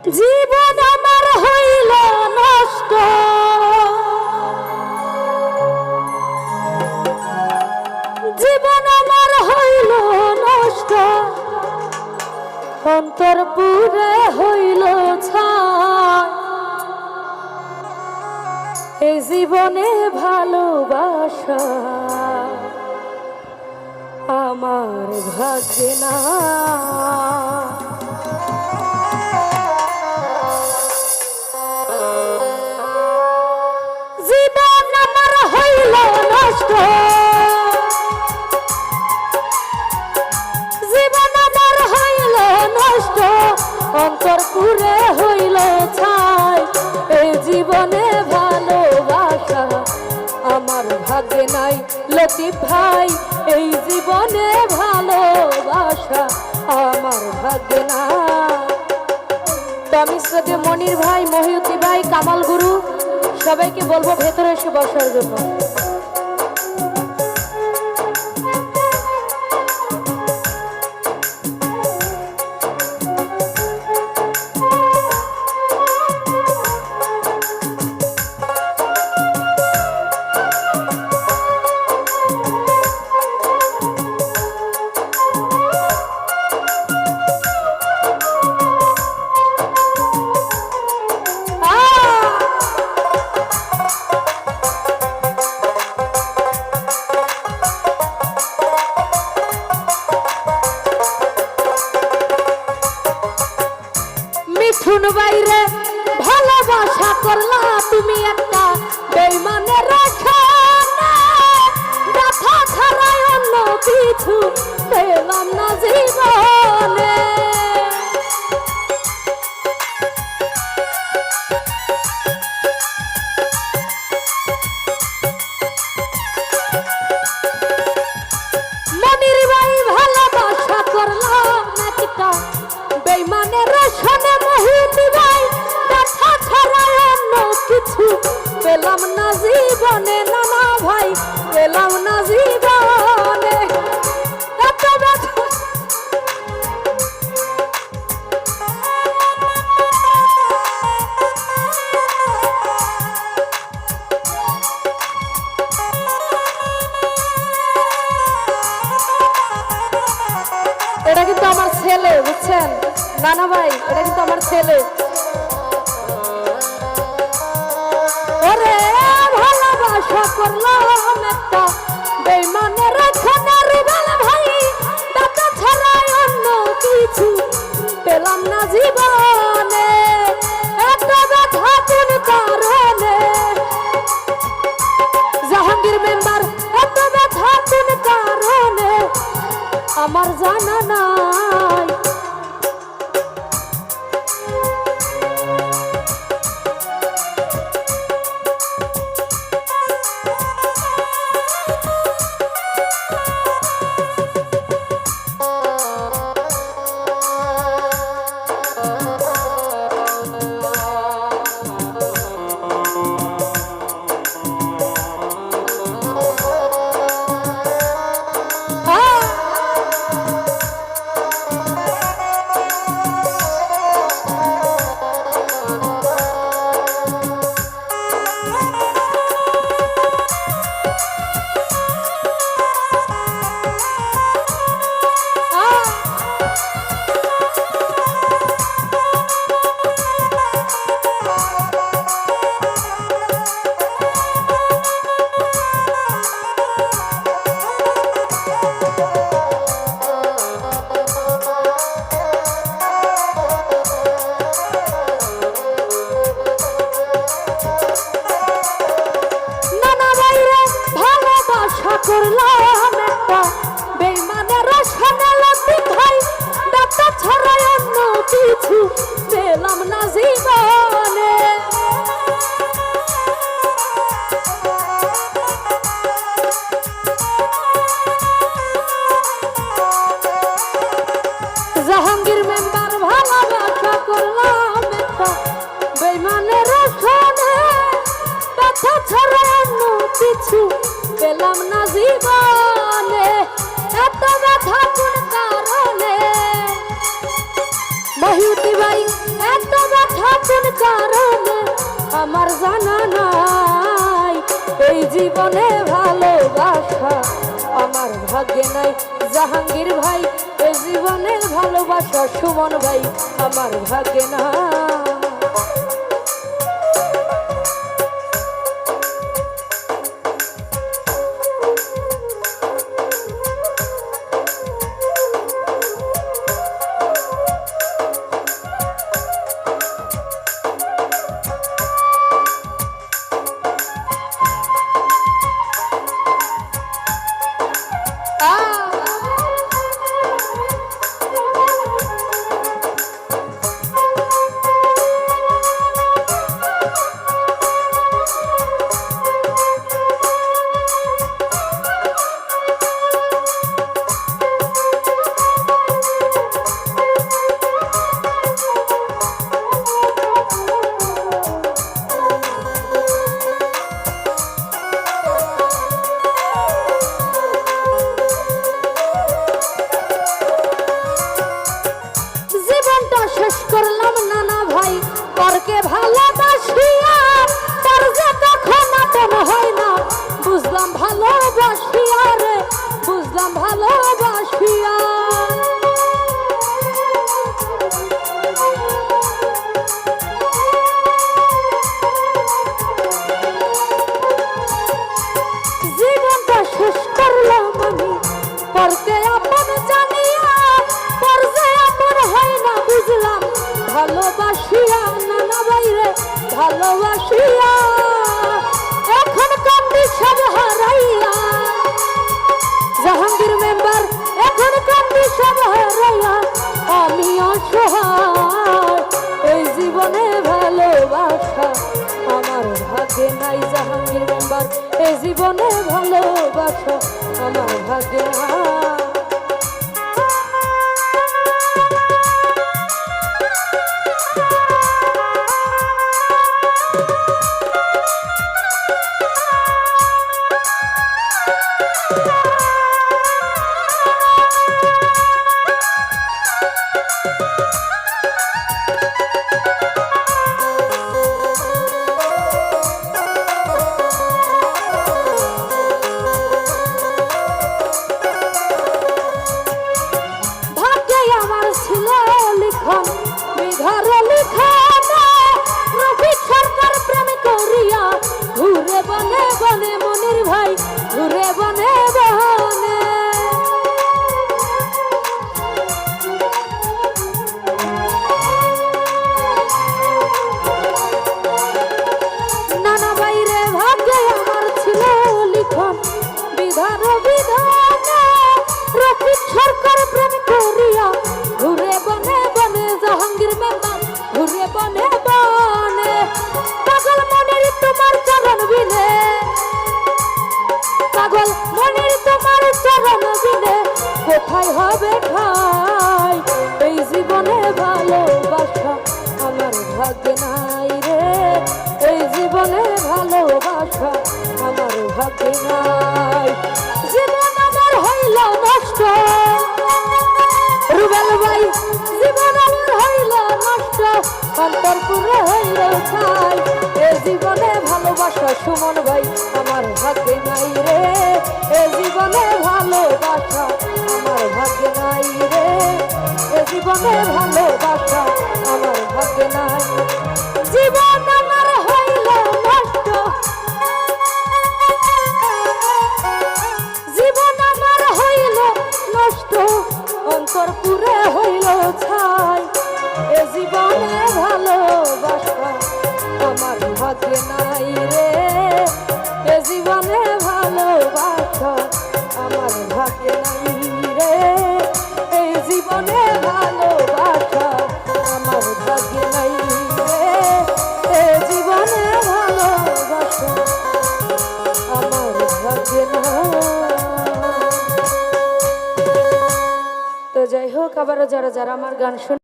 জীবন আমার হইল নষ্ট, জীবন আমার হইল নষ্ট, অন্তর পুরে হইল ছাই। এই জীবনে ভালোবাসা আমার ভাগ্যে না। জীবন আমার হইল নষ্ট, জীবন আমার হইল নষ্ট, অন্তর পুরে হইল ছাই। এই জীবনে ভালোবাসা আমার ভাগ্যে নাই লতিফ ভাই, এই জীবনে ভালোবাসা আমার ভাগ্যে না। তো আমি শ্রদ্ধেয় মনির ভাই, মহিউদ্দি ভাই, কামাল গুরু সবাইকে বলবো ভেতরে এসে বসার জন্য। মিঠুন বাইরে ভালোবাসা করলা তুমি একটা বেইমানের রাখানা, ব্যথা ছাড়াই অন্য কিছু পেলাম না জীবনে। মনির ভাই ভালোবাসা করলাম একটা বেইমানের রসনে, মহিউদ্দি ভাই ব্যথা ছাড়া অন্য কিছু পেলাম না জীবনে। নানা ভাই পেলাম না জীবনে, এত ব্যথা এটা কিন্তু আমার ছেলে, বুঝছেন নানা ভাই, এটা কিন্তু আমার ছেলে। ওরে ভালোবাসা করলাম একটা বেইমানের রাখানা, রুবেল ভাই ব্যথা ছাড়া অন্য কিছু পেলাম না জীবনে। এত ব্যথা কোন কারণে জাহাঙ্গীর মেম্বার, এত ব্যথা কোন কারণে আমার জানা নাই। করলাম একটা বেইমানের রসনে, লতিফ ভাই ব্যথা ছাড়া অন্য কিছু পেলাম না জীবনে। জাহাঙ্গীর মেম্বার ভালোবাসা করলাম একটা বেইমানের রসনে, ব্যথা ছাড়া অন্য কিছু পেলাম না জীবনে। এত ব্যথা কোন কারণে মহিউদ্দি ভাই, এত জীবনে ভালোবাসা আমার ভাগ্যে নাই। জাহাঙ্গীর ভাই এ জীবনের ভালোবাসা সুমন ভাই আমার ভাগ্যে না। শেষ করলাম নানা ভাই পরকে ভালোবাসিয়া, তার যে কখন আপন হয় না বুঝলাম ভালোবাসিয়া রে, বুঝলাম ভালোবাসিয়া। জীবনটা শেষ করলাম আমি পরকে আপন জানিয়া, পর যে আপন হয় না বুঝলাম ভালোবাসিয়া নানা বাইরে ভালোবাসিয়া। এখন কান্দি সব হারাইয়া জাহাঙ্গীর মেম্বার, এখন কান্দি সব হারাইয়া আমি অসহায়। এই জীবনে ভালোবাসা আমার ভাগ্যে নাই জাহাঙ্গীর মেম্বার, এই জীবনে ভালোবাসা আমার ভাগ্যে নাই। সরকার প্রেম করিয়া ঘুরে বনে বনে জাহাঙ্গীর মেম্বার ঘুরে বনে বনে। পাগল মনির তোমার চরণ বিনে, পাগল মনির তোমার চরণ বিনে কোথায় হবে ঠাই। এই জীবনে ভালোবাসা আমার ভাগ্যে নাই রে, এই জীবনে ভালোবাসা আমার ভাগ্যে নাই। জীবন আমার হইল নষ্ট রুবেল ভাই, জীবন আমার হইল নষ্ট অন্তরপুরে হইল ছাই। এই জীবনে ভালোবাসা সুমন ভাই আমার ভাগ্যে নাই রে, এই জীবনে ভালোবাসা আমার ভাগ্যে নাই রে, এই জীবনে ভালোবাসা আমার ভাগ্যে নাই। জীবন আমার হইল নষ্ট, জীবন আমার হইল নষ্ট অন্তরপুরে হইল ছাই। এ জীবনে ভালোবাসা আমার ভাগ্যে নাই রে, এ জীবনে ভালোবাসা আমার ভাগ্যে নাই রে, এই জীবনে ভালোবাসা আমার ভাগ্যে নাই রে, এ জীবনে ভালোবাসা আমার ভাগ্যে নাই। তো যাই হোক, আবারও যারা যারা আমার গান শুনে